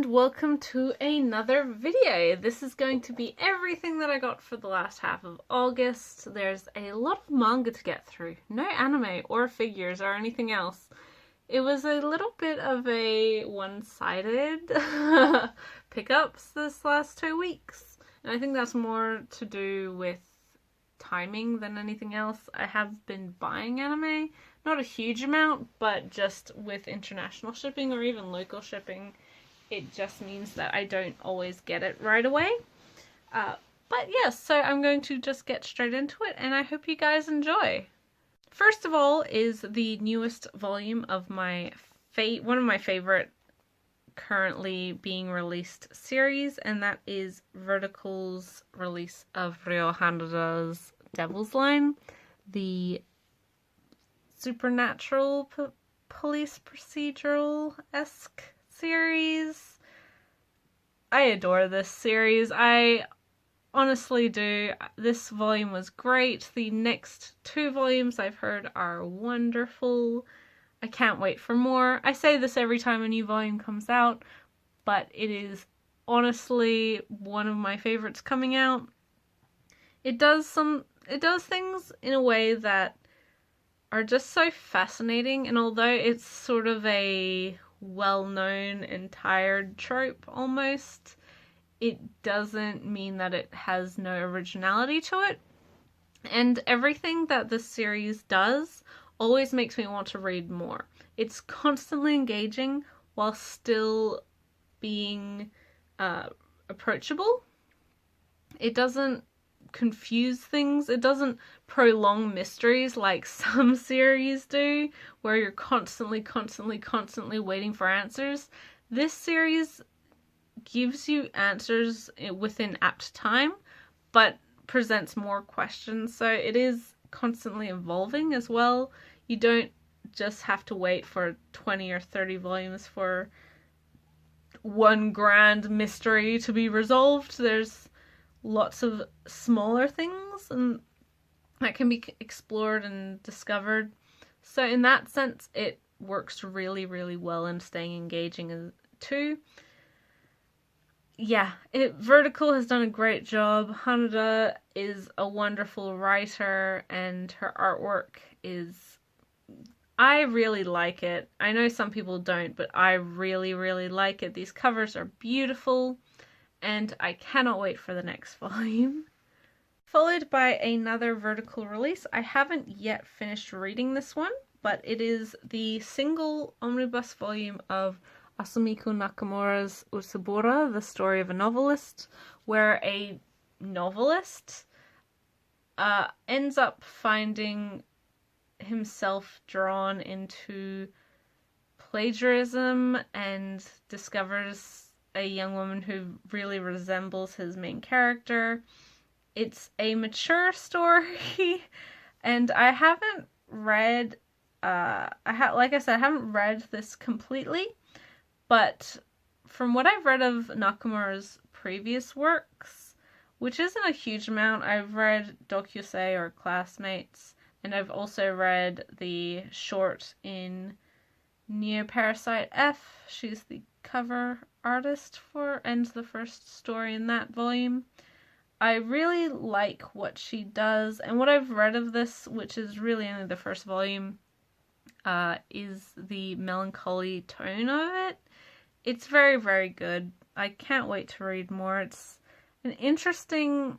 welcome to another video. This is going to be everything that I got for the last half of August. There's a lot of manga to get through. No anime or figures or anything else. It was a little bit of a one-sided pickups this last 2 weeks. And I think that's more to do with timing than anything else. I have been buying anime, not a huge amount, but just with international shipping or even local shipping, it just means that I don't always get it right away. But yes, so I'm going to just get straight into it, and I hope you guys enjoy. First of all is the newest volume of my one of my favorite currently being released series, and that is Vertical's release of Ryo Hanada's Devil's Line, the supernatural police procedural-esque series. I adore this series. I honestly do. This volume was great. The next 2 volumes I've heard are wonderful. I can't wait for more. I say this every time a new volume comes out, but it is honestly one of my favorites coming out. It does things in a way that are just so fascinating, and although it's sort of a well-known and tired trope almost, it doesn't mean that it has no originality to it. And everything that this series does always makes me want to read more. It's constantly engaging while still being approachable. It doesn't confuse things. It doesn't prolong mysteries like some series do, where you're constantly waiting for answers. This series gives you answers within apt time, but presents more questions, so it is constantly evolving as well. You don't just have to wait for 20 or 30 volumes for one grand mystery to be resolved. There's lots of smaller things and that can be explored and discovered. So in that sense, it works really well and staying engaging too. Yeah, Vertical has done a great job. Hanada is a wonderful writer, and her artwork I really like it. I know some people don't, but I really like it. These covers are beautiful, and I cannot wait for the next volume. Followed by another Vertical release. I haven't yet finished reading this one, but it is the single omnibus volume of Asumiko Nakamura's Usabora, The Story of a Novelist, where a novelist ends up finding himself drawn into plagiarism and discovers a young woman who really resembles his main character. It's a mature story, and I haven't read, like I said, I haven't read this completely, but from what I've read of Nakamura's previous works, which isn't a huge amount, I've read Dokusei or Classmates, and I've also read the short in Neo Parasite F. She's the cover artist for, and the first story in that volume. I really like what she does, and what I've read of this, which is really only the first volume, is the melancholy tone of it. It's very good. I can't wait to read more. It's an interesting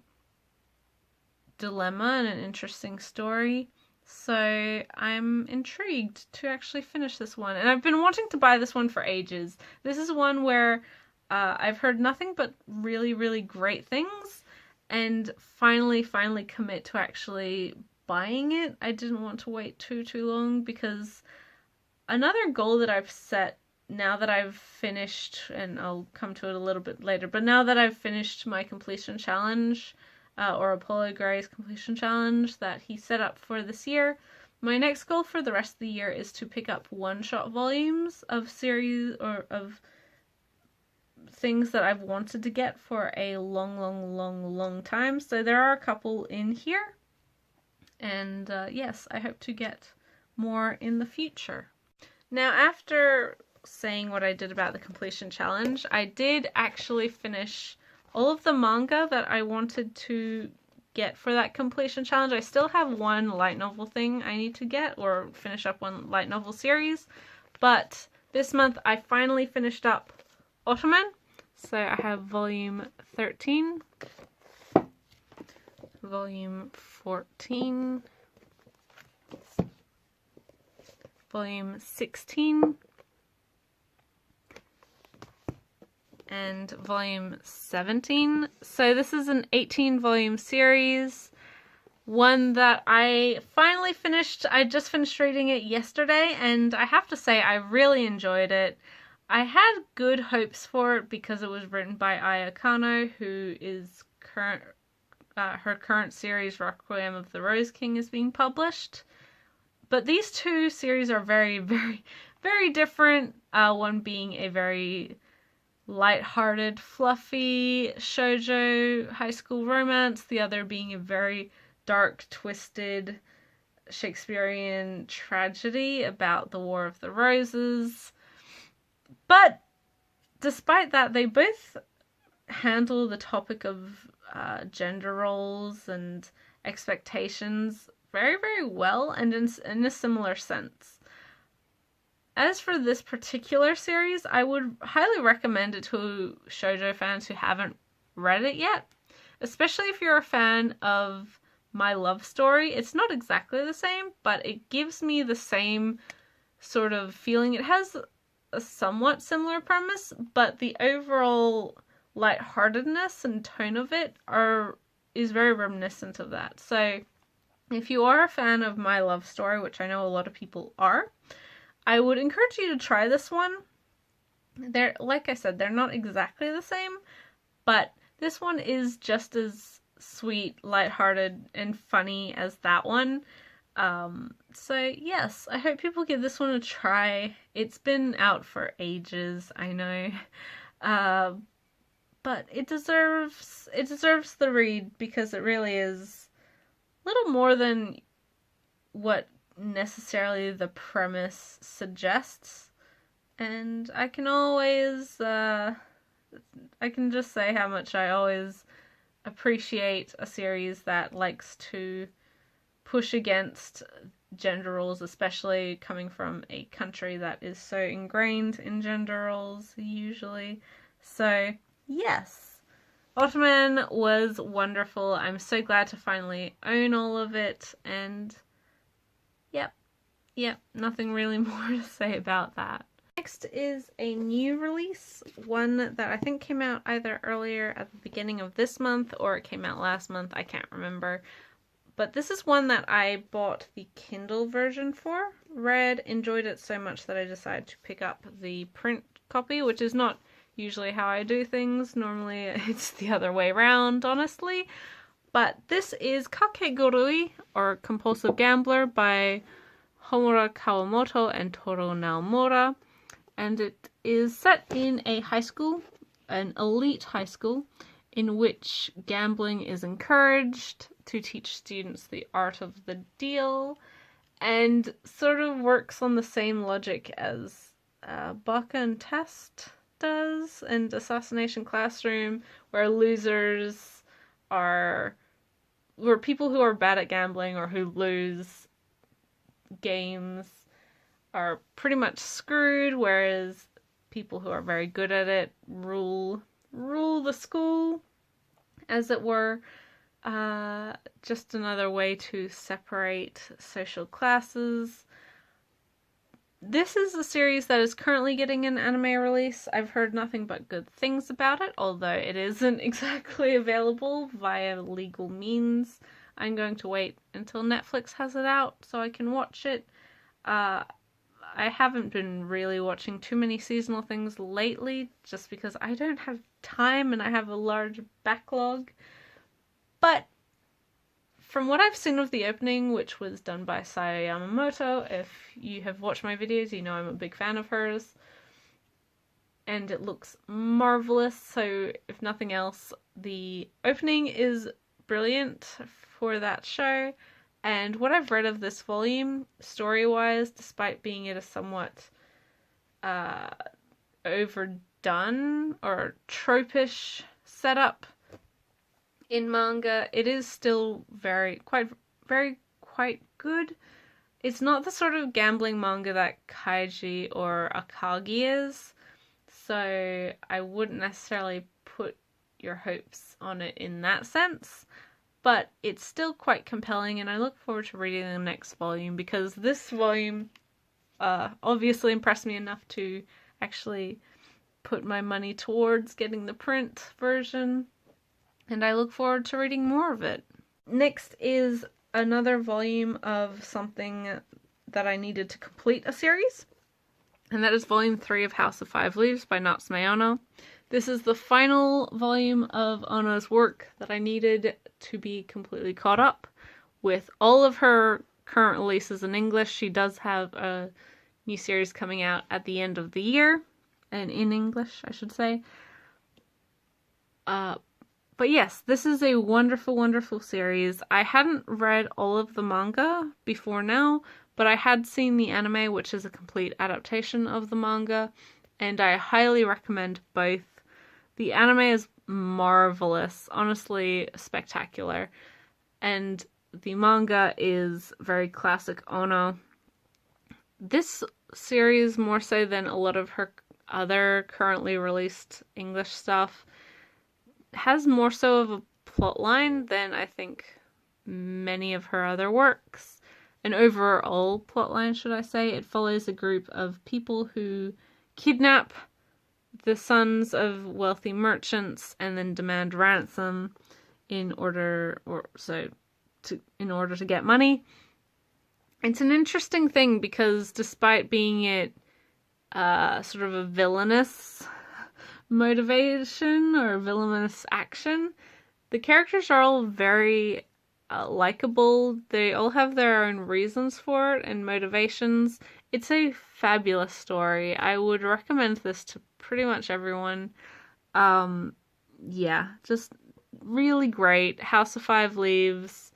dilemma and an interesting story, so I'm intrigued to actually finish this one. And I've been wanting to buy this one for ages. This is one where I've heard nothing but really great things, and finally commit to actually buying it. I didn't want to wait too long, because another goal that I've set now that I've finished, and I'll come to it a little bit later, but now that I've finished my completion challenge, or Apollo Gray's completion challenge that he set up for this year, my next goal for the rest of the year is to pick up one-shot volumes of series or of things that I've wanted to get for a long time. So there are a couple in here, and yes, I hope to get more in the future. Now, after saying what I did about the completion challenge. I did actually finish all of the manga that I wanted to get for that completion challenge. I still have one light novel thing I need to get, or finish up one light novel series, but this month I finally finished up Ottoman. So I have volume 13, volume 14, volume 16, and volume 17. So this is an 18 volume series, one that I finally finished. I just finished reading it yesterday, and I have to say I really enjoyed it. I had good hopes for it because it was written by Aya Kano, who is her current series Requiem of the Rose King is being published. But these two series are very, very, very different. One being a very light-hearted, fluffy shoujo high school romance, the other being a very dark, twisted Shakespearean tragedy about the War of the Roses. But despite that, they both handle the topic of gender roles and expectations very, very well, and in a similar sense. As for this particular series, I would highly recommend it to shoujo fans who haven't read it yet, especially if you're a fan of My Love Story. It's not exactly the same, but it gives me the same sort of feeling. It has a somewhat similar premise, but the overall lightheartedness and tone of it is very reminiscent of that. So if you are a fan of My Love Story, which I know a lot of people are, I would encourage you to try this one. They're, like I said, they're not exactly the same, but this one is just as sweet, lighthearted, and funny as that one. So yes, I hope people give this one a try. It's been out for ages, I know. But it deserves the read, because it really is little more than what necessarily the premise suggests. And I can always, I can just say how much I always appreciate a series that likes to push against gender roles, especially coming from a country that is so ingrained in gender roles usually. So yes, Ottoman was wonderful. I'm so glad to finally own all of it, and yep, nothing really more to say about that. Next is a new release, one that I think came out either earlier at the beginning of this month or it came out last month, I can't remember. But this is one that I bought the Kindle version for, read, enjoyed it so much that I decided to pick up the print copy, which is not usually how I do things. Normally it's the other way around, honestly. But this is Kakegurui, or Compulsive Gambler, by Homura Kawamoto and Toru Naomura. And it is set in a high school, an elite high school, in which gambling is encouraged to teach students the art of the deal, and sort of works on the same logic as Baka and Test does, and Assassination Classroom, where people who are bad at gambling or who lose games are pretty much screwed, whereas people who are very good at it rule the school, as it were. Just another way to separate social classes. This is a series that is currently getting an anime release. I've heard nothing but good things about it, although it isn't exactly available via legal means. I'm going to wait until Netflix has it out so I can watch it. I haven't been really watching too many seasonal things lately, just because I don't have time and I have a large backlog. But from what I've seen of the opening, which was done by Sayo Yamamoto, if you have watched my videos, you know I'm a big fan of hers. And it looks marvelous, so if nothing else, the opening is brilliant for that show. And what I've read of this volume, story-wise, despite being at a somewhat overdone or tropish setup in manga. It is still quite good. It's not the sort of gambling manga that Kaiji or Akagi is, so I wouldn't necessarily put your hopes on it in that sense, but it's still quite compelling, and I look forward to reading the next volume, because this volume obviously impressed me enough to actually put my money towards getting the print version, and I look forward to reading more of it. Next is another volume of something that I needed to complete a series, and that is volume 3 of House of Five Leaves by Natsume Ono. This is the final volume of Ono's work that I needed to be completely caught up with all of her current releases in English. She does have a new series coming out at the end of the year, and in English, I should say. But yes, this is a wonderful, wonderful series. I hadn't read all of the manga before now, but I had seen the anime, which is a complete adaptation of the manga, and I highly recommend both. The anime is marvelous, honestly spectacular, and the manga is very classic Ono. This series, more so than a lot of her other currently released English stuff, has more so of a plot line than I think many of her other works. An overall plot line, should I say. It follows a group of people who kidnap the sons of wealthy merchants and then demand ransom in order to get money. It's an interesting thing because despite being it sort of a villainous motivation or villainous action, the characters are all very likable. They all have their own reasons for it and motivations. It's a fabulous story. I would recommend this to pretty much everyone. Yeah, just really great. House of Five Leaves.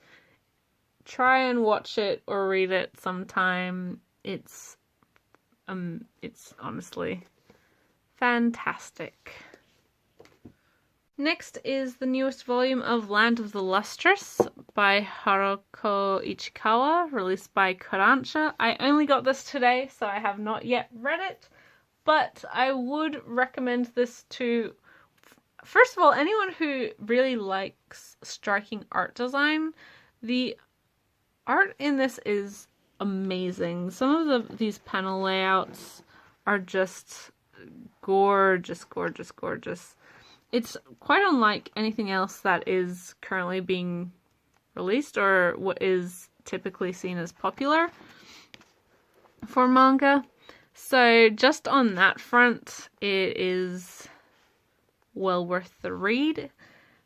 Try and watch it or read it sometime. It's honestly fantastic. Next is the newest volume of Land of the Lustrous by Haruko Ichikawa, released by Kodansha. I only got this today, so I have not yet read it, but I would recommend this to, first of all, anyone who really likes striking art design. The art in this is amazing. Some of these panel layouts are just gorgeous, gorgeous, gorgeous. It's quite unlike anything else that is currently being released or what is typically seen as popular for manga. So just on that front, it is well worth the read.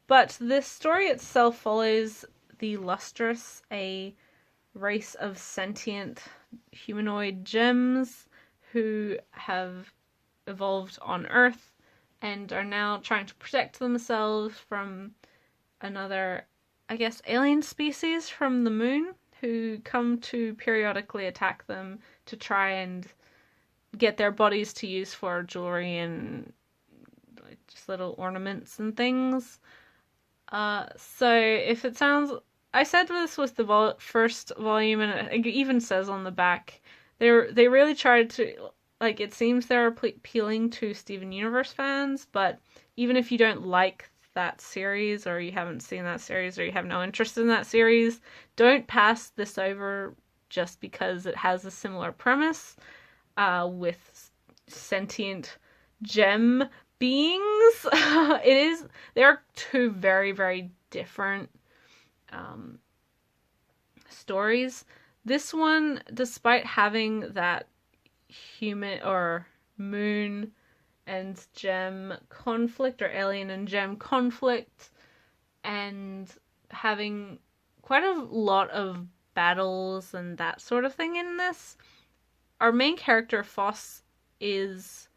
But this story itself follows the Lustrous, a race of sentient humanoid gems who have evolved on Earth and are now trying to protect themselves from another, I guess, alien species from the moon who come to periodically attack them to try and get their bodies to use for jewelry and just little ornaments and things. So if it sounds, I said this was the first volume, and it even says on the back, they really tried to, like, it seems they're appealing to Steven Universe fans, but even if you don't like that series, or you haven't seen that series, or you have no interest in that series, don't pass this over just because it has a similar premise with sentient gem beings. They are two very, very different stories. This one, despite having that human or moon and gem conflict, or alien and gem conflict, and having quite a lot of battles and that sort of thing in this, our main character Foss is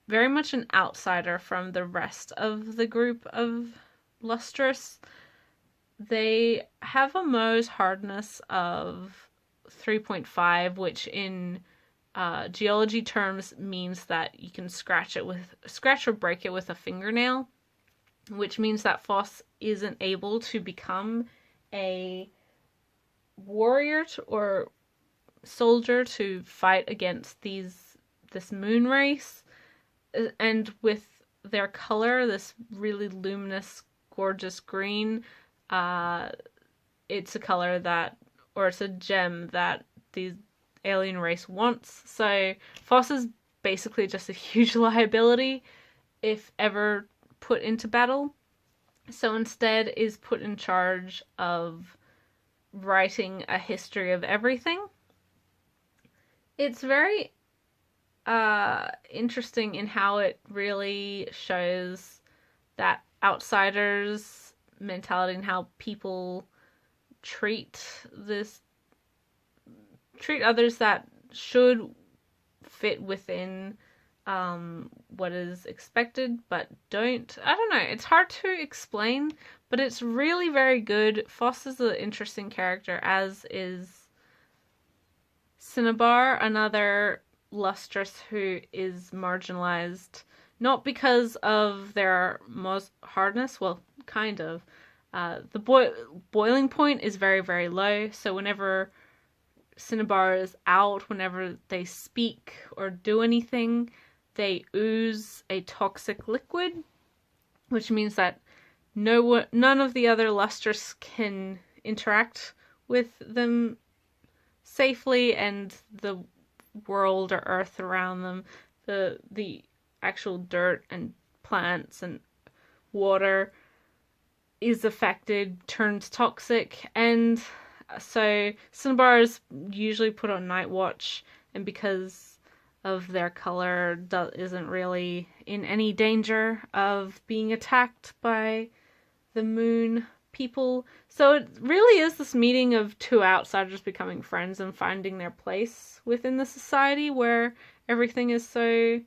very much an outsider from the rest of the group of Lustrous. They have a Mohs hardness of 3.5, which in geology terms means that you can scratch or break it with a fingernail, which means that Foss isn't able to become a warrior or soldier to fight against this moon race. And with their color, this really luminous, gorgeous green, it's a color that, or it's a gem that the alien race wants. So Foss is basically just a huge liability if ever put into battle. So instead is put in charge of writing a history of everything. It's very interesting in how it really shows that outsiders mentality and how people treat others that should fit within what is expected but don't. I don't know, it's hard to explain, but it's really very good. Foss is an interesting character, as is Cinnabar, another Lustrous who is marginalized, not because of their hardness, well, kind of. The boiling point is very, very low, so whenever Cinnabar is out, whenever they speak or do anything, they ooze a toxic liquid, which means that none of the other Lustrous can interact with them safely, and the world or earth around them, the actual dirt and plants and water is affected, turns toxic, and so Cinnabar is usually put on night watch, and because of their color isn't really in any danger of being attacked by the moon people. So it really is this meeting of two outsiders becoming friends and finding their place within the society where everything is so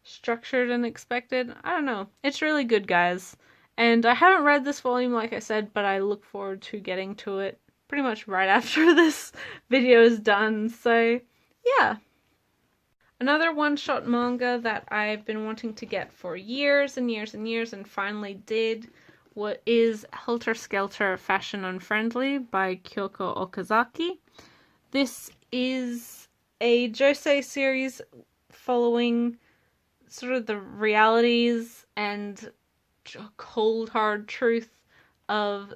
structured and expected. I don't know. It's really good, guys. And I haven't read this volume, like I said, but I look forward to getting to it pretty much right after this video is done. So, yeah. Another one-shot manga that I've been wanting to get for years and years and years and finally did what is Helter Skelter Fashion Unfriendly by Kyoko Okazaki. This is a josei series following sort of the realities and cold hard truth of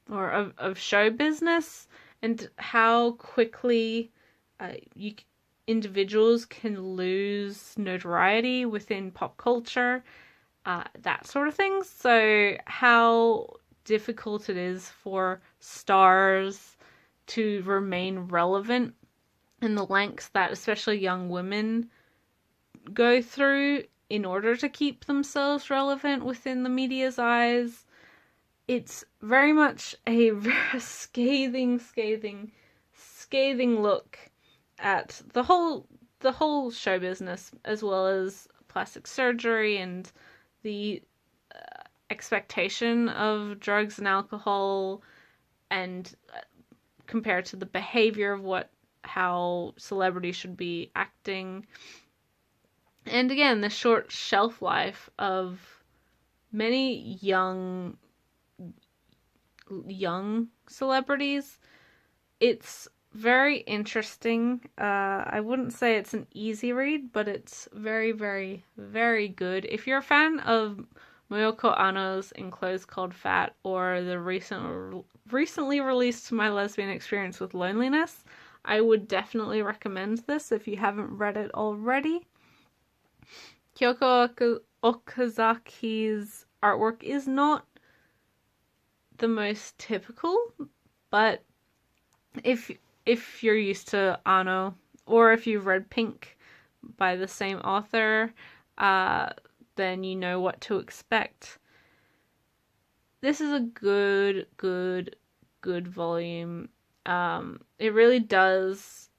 of show business, and how quickly individuals can lose notoriety within pop culture. That sort of thing. So how difficult it is for stars to remain relevant, and the lengths that especially young women go through in order to keep themselves relevant within the media's eyes. It's very much a scathing look at the whole show business, as well as plastic surgery and the expectation of drugs and alcohol, and compared to the behavior of how celebrities should be acting. And again, the short shelf life of many young celebrities. It's very interesting. I wouldn't say it's an easy read, but it's very, very, very good. If you're a fan of Moyoko Anno's In Clothes Called Fat, or the recently released My Lesbian Experience with Loneliness, I would definitely recommend this if you haven't read it already. Kyoko Okazaki's artwork is not the most typical, but if you're used to Anno, or if you've read Pink by the same author, then you know what to expect. This is a good volume. It really does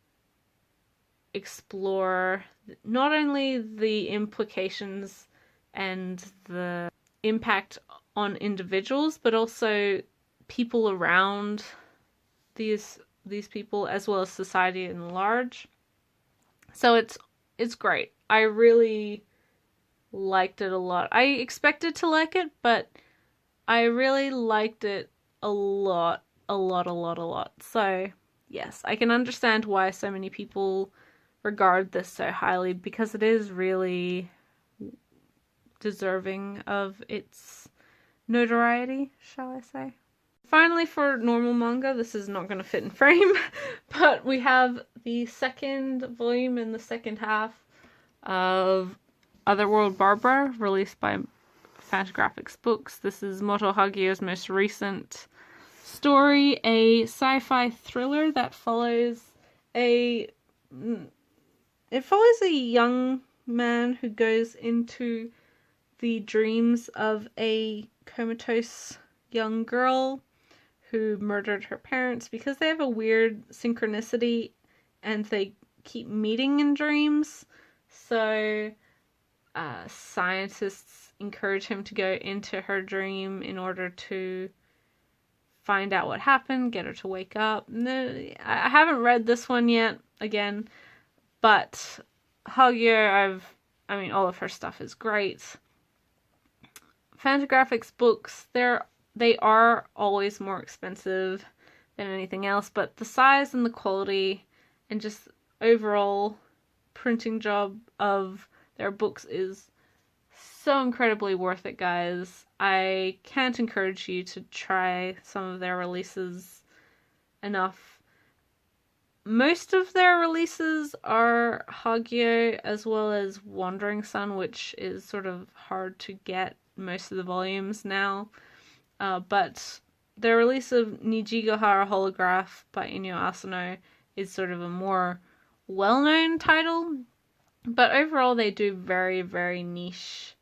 explore not only the implications and the impact on individuals, but also people around these these people as well as society in large. So it's great. I really liked it a lot. I expected to like it, but I really liked it a lot, a lot, a lot, a lot. So, yes, I can understand why so many people regard this so highly, because it is really deserving of its notoriety, shall I say. Finally, for normal manga, this is not going to fit in frame, but we have the second volume in the second half of Otherworld Barbara, released by Fantagraphics Books. This is Moto Hagio's most recent story, a sci-fi thriller that follows a young man who goes into the dreams of a comatose young girl who murdered her parents because they have a weird synchronicity and they keep meeting in dreams. So scientists encourage him to go into her dream in order to find out what happened, get her to wake up. I haven't read this one yet, again, but Hagio, all of her stuff is great. Fantagraphics Books, they are always more expensive than anything else, but the size and the quality and just overall printing job of their books is so incredibly worth it, guys. I can't encourage you to try some of their releases enough. Most of their releases are Hagio as well as Wandering Sun, which is sort of hard to get most of the volumes now. But the release of Nijigahara Holograph by Inyo Asano is sort of a more well-known title, but overall they do very, very niche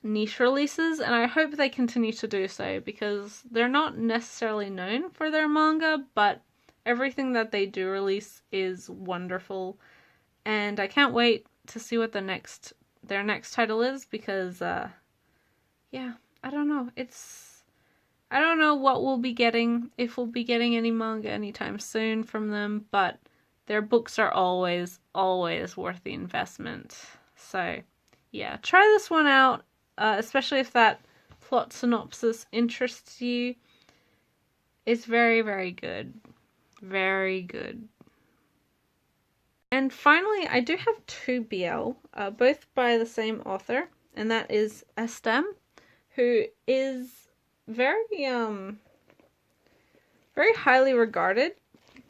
releases, and I hope they continue to do so because they're not necessarily known for their manga, but everything that they do release is wonderful, and I can't wait to see what their next title is because I don't know. I don't know what we'll be getting, if we'll be getting any manga anytime soon from them, but their books are always, always worth the investment. So, yeah, try this one out, especially if that plot synopsis interests you. It's very, very good. Very good. And finally, I do have two BL, both by the same author, and that is Estem, who is very highly regarded,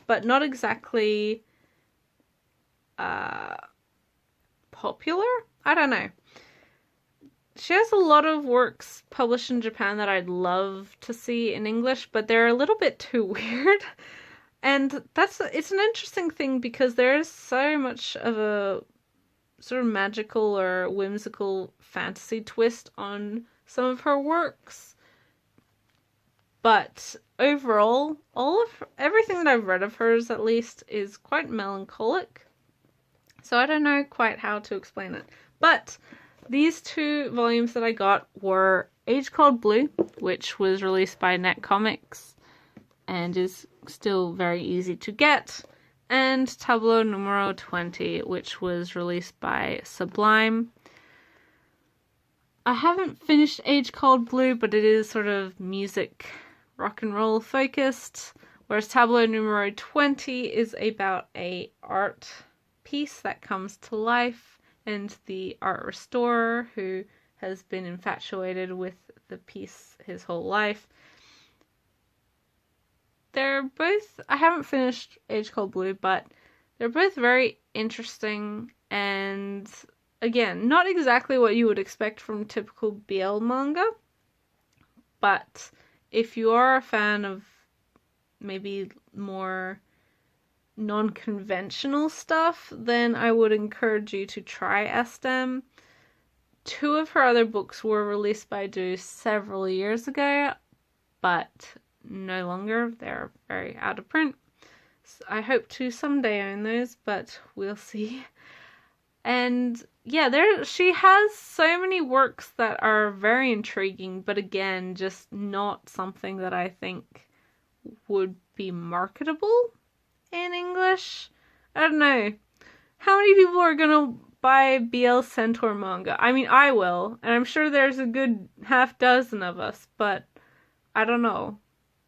but not exactly popular. I don't know. She has a lot of works published in Japan that I'd love to see in English, but they're a little bit too weird. And it's an interesting thing because there is so much of a sort of magical or whimsical fantasy twist on some of her works. But overall, everything that I've read of hers, at least, is quite melancholic. So I don't know quite how to explain it. But these two volumes that I got were Age Called Blue, which was released by Net Comics and is still very easy to get, and Tableau Numero 20, which was released by Sublime. I haven't finished Age Called Blue, but it is sort of music, rock and roll focused, whereas Tableau Numero 20 is about a art piece that comes to life, and the art restorer, who has been infatuated with the piece his whole life. They're both, I haven't finished Age Called Blue, but they're both very interesting and, again, not exactly what you would expect from typical BL manga, but if you are a fan of maybe more non-conventional stuff, then I would encourage you to try Estem. Two of her other books were released by Do several years ago, but no longer. They're very out of print. So I hope to someday own those, but we'll see. And yeah, she has so many works that are very intriguing, but again, just not something that I think would be marketable in English. I don't know. How many people are gonna buy BL Centaur manga? I mean, I will, and I'm sure there's a good half dozen of us, but I don't know.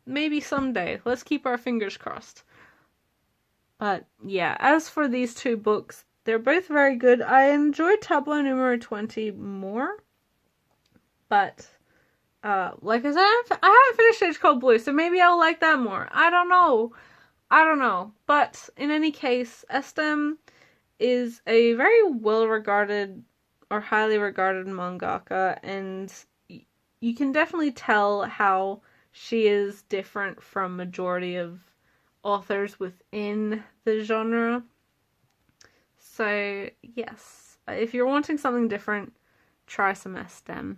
Maybe someday. Let's keep our fingers crossed. But yeah, as for these two books, they're both very good. I enjoyed Tableau numero 20 more, but like I said, I haven't finished Age Cold Blue, so maybe I'll like that more. I don't know. But in any case, Estem is a very well-regarded or highly regarded mangaka, and you can definitely tell how she is different from majority of authors within the genre. So yes, if you're wanting something different, try some Estem.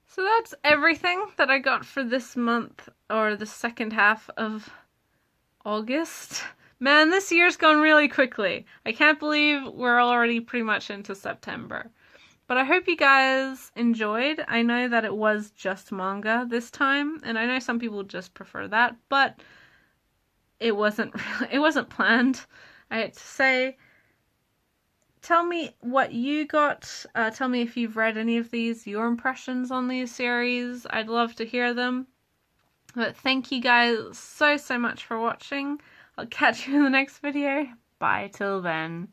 So that's everything that I got for this month, or the second half of August. Man, this year's gone really quickly. I can't believe we're already pretty much into September. But I hope you guys enjoyed. I know that it was just manga this time, and I know some people just prefer that, but it wasn't planned, I had to say. Tell me what you got. Tell me if you've read any of these, your impressions on these series. I'd love to hear them. But thank you guys so much for watching. I'll catch you in the next video. Bye till then.